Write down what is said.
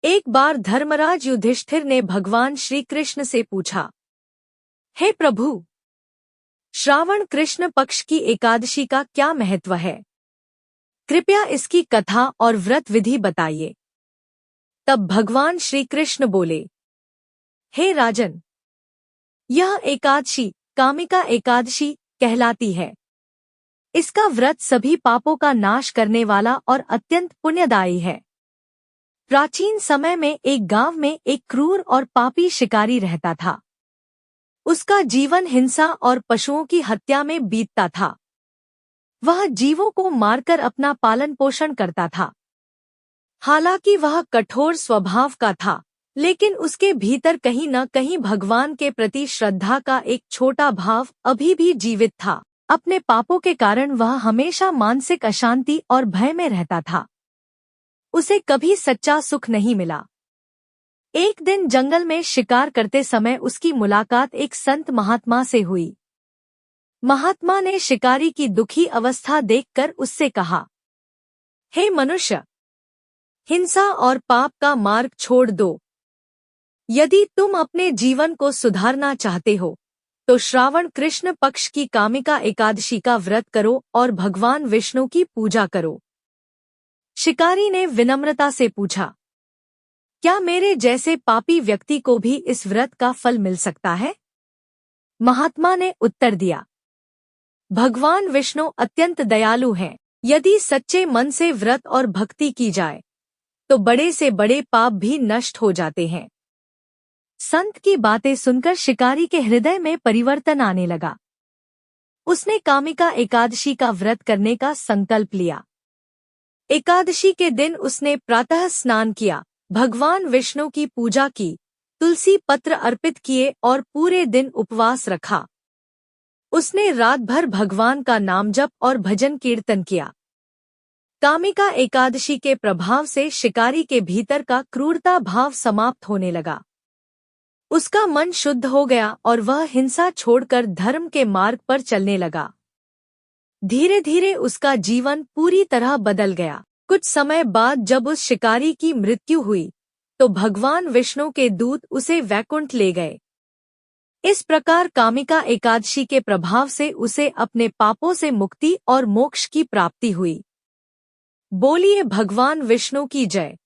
एक बार धर्मराज युधिष्ठिर ने भगवान श्री कृष्ण से पूछा, हे प्रभु, श्रावण कृष्ण पक्ष की एकादशी का क्या महत्व है? कृपया इसकी कथा और व्रत विधि बताइए। तब भगवान श्री कृष्ण बोले, हे राजन, यह एकादशी कामिका एकादशी कहलाती है। इसका व्रत सभी पापों का नाश करने वाला और अत्यंत पुण्यदायी है। प्राचीन समय में एक गांव में एक क्रूर और पापी शिकारी रहता था। उसका जीवन हिंसा और पशुओं की हत्या में बीतता था। वह जीवों को मारकर अपना पालन पोषण करता था। हालांकि वह कठोर स्वभाव का था, लेकिन उसके भीतर कहीं न कहीं भगवान के प्रति श्रद्धा का एक छोटा भाव अभी भी जीवित था। अपने पापों के कारण वह हमेशा मानसिक अशांति और भय में रहता था। उसे कभी सच्चा सुख नहीं मिला। एक दिन जंगल में शिकार करते समय उसकी मुलाकात एक संत महात्मा से हुई। महात्मा ने शिकारी की दुखी अवस्था देखकर उससे कहा, हे मनुष्य, हिंसा और पाप का मार्ग छोड़ दो। यदि तुम अपने जीवन को सुधारना चाहते हो तो श्रावण कृष्ण पक्ष की कामिका एकादशी का व्रत करो और भगवान विष्णु की पूजा करो। शिकारी ने विनम्रता से पूछा, क्या मेरे जैसे पापी व्यक्ति को भी इस व्रत का फल मिल सकता है? महात्मा ने उत्तर दिया, भगवान विष्णु अत्यंत दयालु हैं। यदि सच्चे मन से व्रत और भक्ति की जाए तो बड़े से बड़े पाप भी नष्ट हो जाते हैं। संत की बातें सुनकर शिकारी के हृदय में परिवर्तन आने लगा। उसने कामिका एकादशी का व्रत करने का संकल्प लिया। एकादशी के दिन उसने प्रातः स्नान किया, भगवान विष्णु की पूजा की, तुलसी पत्र अर्पित किए और पूरे दिन उपवास रखा। उसने रात भर भगवान का नाम जप और भजन कीर्तन किया। कामिका एकादशी के प्रभाव से शिकारी के भीतर का क्रूरता भाव समाप्त होने लगा। उसका मन शुद्ध हो गया और वह हिंसा छोड़कर धर्म के मार्ग पर चलने लगा। धीरे धीरे उसका जीवन पूरी तरह बदल गया। कुछ समय बाद जब उस शिकारी की मृत्यु हुई तो भगवान विष्णु के दूत उसे वैकुंठ ले गए। इस प्रकार कामिका एकादशी के प्रभाव से उसे अपने पापों से मुक्ति और मोक्ष की प्राप्ति हुई। बोलिए भगवान विष्णु की जय।